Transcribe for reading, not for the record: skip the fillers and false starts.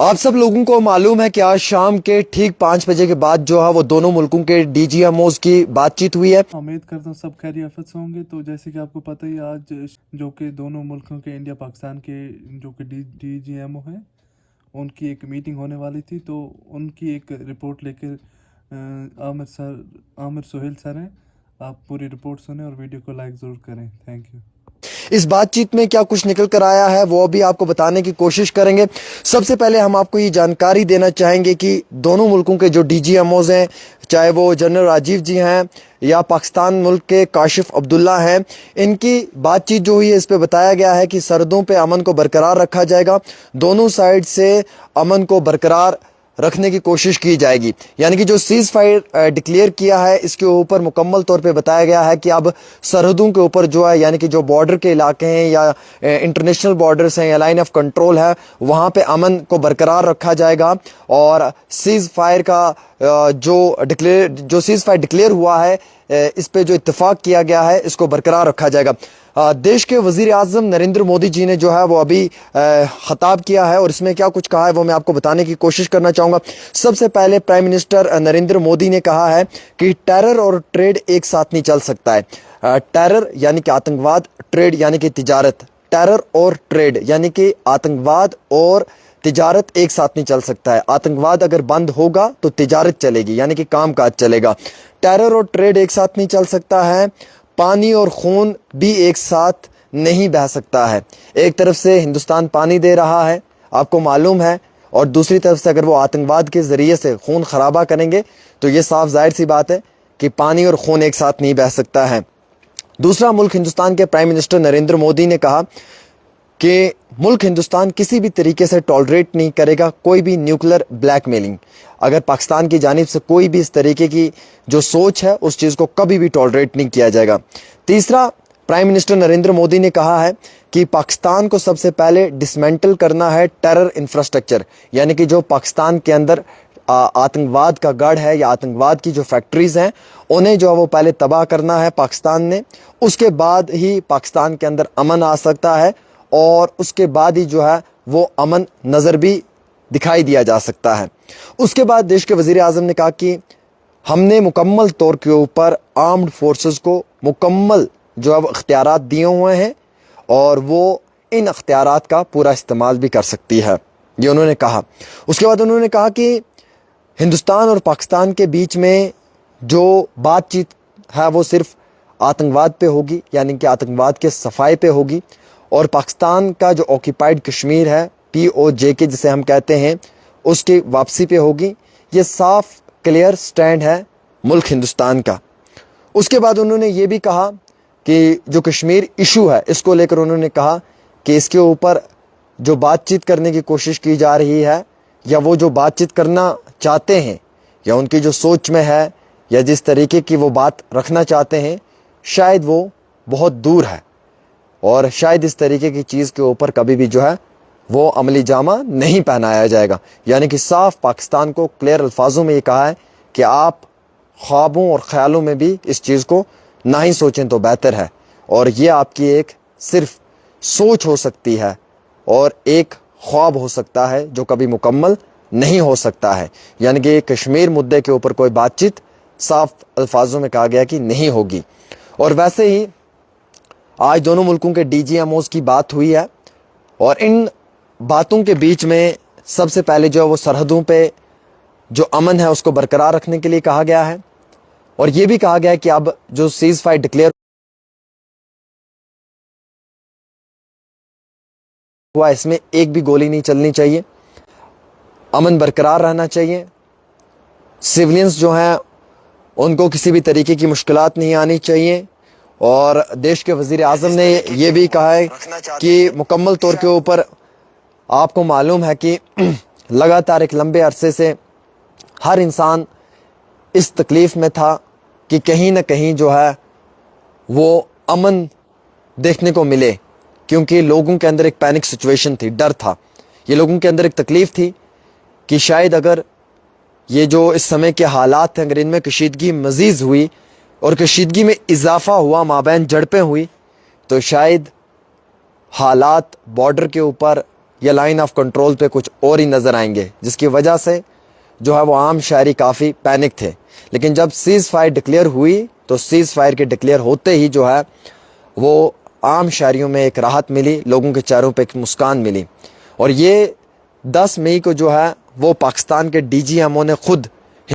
آپ سب لوگوں کو معلوم ہے کہ آج شام کے ٹھیک 5 بجے کے بعد جو ہے وہ دونوں ملکوں کے ڈی جی ایم اوز کی بات چیت ہوئی ہے۔ امید کرتا ہوں سب خیریت سے ہوں گے۔ تو جیسے کہ آپ کو پتہ ہی آج جو کہ دونوں ملکوں کے انڈیا پاکستان کے جو کہ ڈی جی ایم او ہیں ان کی ایک میٹنگ ہونے والی تھی، تو ان کی ایک رپورٹ لے کے عامر سہیل سر ہیں۔ آپ پوری رپورٹ سنیں اور ویڈیو کو لائک ضرور کریں۔ Thank you. اس بات چیت میں کیا کچھ نکل کر آیا ہے وہ بھی آپ کو بتانے کی کوشش کریں گے۔ سب سے پہلے ہم آپ کو یہ جانکاری دینا چاہیں گے کہ دونوں ملکوں کے جو ڈی جی ایم اوز ہیں، چاہے وہ جنرل راجیو جی ہیں یا پاکستان ملک کے کاشف عبداللہ ہیں، ان کی بات چیت جو ہوئی ہے اس پہ بتایا گیا ہے کہ سرحدوں پہ امن کو برقرار رکھا جائے گا، دونوں سائڈ سے امن کو برقرار رکھنے کی کوشش کی جائے گی۔ یعنی کہ جو سیز فائر ڈکلیئر کیا ہے اس کے اوپر مکمل طور پہ بتایا گیا ہے کہ اب سرحدوں کے اوپر جو ہے، یعنی کہ جو بارڈر کے علاقے ہیں یا انٹرنیشنل بارڈرز ہیں یا لائن آف کنٹرول ہے، وہاں پہ امن کو برقرار رکھا جائے گا، اور سیز فائر کا جو سیز فائر ڈکلیئر ہوا ہے اس پہ جو اتفاق کیا گیا ہے اس کو برقرار رکھا جائے گا۔ دیش کے وزیر اعظم نریندر مودی جی نے جو ہے وہ ابھی خطاب کیا ہے، اور اس میں کیا کچھ کہا ہے وہ میں آپ کو بتانے کی کوشش کرنا چاہوں گا۔ سب سے پہلے پرائم منسٹر نریندر مودی نے کہا ہے کہ ٹیرر اور ٹریڈ ایک ساتھ نہیں چل سکتا ہے۔ ٹیرر یعنی کہ آتنکواد، ٹریڈ یعنی کہ تجارت۔ ٹیرر اور ٹریڈ یعنی کہ آتنکواد اور تجارت ایک ساتھ نہیں چل سکتا ہے۔ آتنکواد اگر بند ہوگا تو تجارت چلے گی، یعنی کہ کام کاج چلے گا۔ ٹیرر اور ٹریڈ ایک ساتھ نہیں چل سکتا ہے۔ پانی اور خون بھی ایک ساتھ نہیں بہہ سکتا ہے۔ ایک طرف سے ہندوستان پانی دے رہا ہے، آپ کو معلوم ہے، اور دوسری طرف سے اگر وہ آتنکواد کے ذریعے سے خون خرابہ کریں گے تو یہ صاف ظاہر سی بات ہے کہ پانی اور خون ایک ساتھ نہیں بہہ سکتا ہے۔ دوسرا ملک ہندوستان کے پرائم منسٹر نریندر مودی نے کہا کہ ملک ہندوستان کسی بھی طریقے سے ٹالریٹ نہیں کرے گا کوئی بھی نیوکلر بلیک میلنگ۔ اگر پاکستان کی جانب سے کوئی بھی اس طریقے کی جو سوچ ہے اس چیز کو کبھی بھی ٹالریٹ نہیں کیا جائے گا۔ تیسرا، پرائم منسٹر نریندر مودی نے کہا ہے کہ پاکستان کو سب سے پہلے ڈسمینٹل کرنا ہے ٹیرر انفراسٹرکچر، یعنی کہ جو پاکستان کے اندر آتنکواد کا گڑھ ہے یا آتنکواد کی جو فیکٹریز ہیں انہیں جو ہے وہ پہلے تباہ کرنا ہے پاکستان نے، اس کے بعد ہی پاکستان کے اندر امن آ سکتا ہے، اور اس کے بعد ہی جو ہے وہ امن نظر بھی دکھائی دیا جا سکتا ہے۔ اس کے بعد دیش کے وزیر اعظم نے کہا کہ ہم نے مکمل طور کے اوپر آرمڈ فورسز کو مکمل جو ہے وہ اختیارات دیے ہوئے ہیں، اور وہ ان اختیارات کا پورا استعمال بھی کر سکتی ہے، یہ انہوں نے کہا۔ اس کے بعد انہوں نے کہا کہ ہندوستان اور پاکستان کے بیچ میں جو بات چیت ہے وہ صرف آتنکواد پہ ہوگی، یعنی کہ آتنکواد کے صفائی پہ ہوگی، اور پاکستان کا جو آکیپائڈ کشمیر ہے POJK جسے ہم کہتے ہیں اس کی واپسی پہ ہوگی۔ یہ صاف کلیئر سٹینڈ ہے ملک ہندوستان کا۔ اس کے بعد انہوں نے یہ بھی کہا کہ جو کشمیر ایشو ہے اس کو لے کر انہوں نے کہا کہ اس کے اوپر جو بات چیت کرنے کی کوشش کی جا رہی ہے، یا وہ جو بات چیت کرنا چاہتے ہیں، یا ان کی جو سوچ میں ہے، یا جس طریقے کی وہ بات رکھنا چاہتے ہیں، شاید وہ بہت دور ہے، اور شاید اس طریقے کی چیز کے اوپر کبھی بھی جو ہے وہ عملی جامہ نہیں پہنایا جائے گا۔ یعنی کہ صاف پاکستان کو کلیئر الفاظوں میں یہ کہا ہے کہ آپ خوابوں اور خیالوں میں بھی اس چیز کو نہ ہی سوچیں تو بہتر ہے، اور یہ آپ کی ایک صرف سوچ ہو سکتی ہے اور ایک خواب ہو سکتا ہے جو کبھی مکمل نہیں ہو سکتا ہے۔ یعنی کہ کشمیر مدعے کے اوپر کوئی بات چیت صاف الفاظوں میں کہا گیا کہ نہیں ہوگی۔ اور ویسے ہی آج دونوں ملکوں کے ڈی جی ایم اوز کی بات ہوئی ہے، اور ان باتوں کے بیچ میں سب سے پہلے جو ہے وہ سرحدوں پہ جو امن ہے اس کو برقرار رکھنے کے لیے کہا گیا ہے، اور یہ بھی کہا گیا ہے کہ اب جو سیز فائر ڈکلیئر ہوا اس میں ایک بھی گولی نہیں چلنی چاہیے، امن برقرار رہنا چاہیے، سیولینز جو ہیں ان کو کسی بھی طریقے کی مشکلات نہیں آنی چاہیے۔ اور دیش کے وزیر اعظم نے یہ بھی کہا ہے کہ مکمل طور کے اوپر آپ کو معلوم ہے کہ لگاتار ایک لمبے عرصے سے ہر انسان اس تکلیف میں تھا کہ کہیں نہ کہیں جو ہے وہ امن دیکھنے کو ملے، کیونکہ لوگوں کے اندر ایک پینک سچویشن تھی، ڈر تھا، یہ لوگوں کے اندر ایک تکلیف تھی کہ شاید اگر یہ جو اس سمے کے حالات ہیں اگر ان میں کشیدگی مزید ہوئی اور کشیدگی میں اضافہ ہوا، مابین جھڑپیں ہوئی، تو شاید حالات بارڈر کے اوپر یا لائن آف کنٹرول پہ کچھ اور ہی نظر آئیں گے، جس کی وجہ سے جو ہے وہ عام شہری کافی پینک تھے. لیکن جب سیز فائر ڈکلیئر ہوئی تو سیز فائر کے ڈکلیئر ہوتے ہی جو ہے وہ عام شہریوں میں ایک راحت ملی، لوگوں کے چہروں پہ ایک مسکان ملی. اور یہ 10 مئی کو جو ہے وہ پاکستان کے ڈی جی ایم او نے خود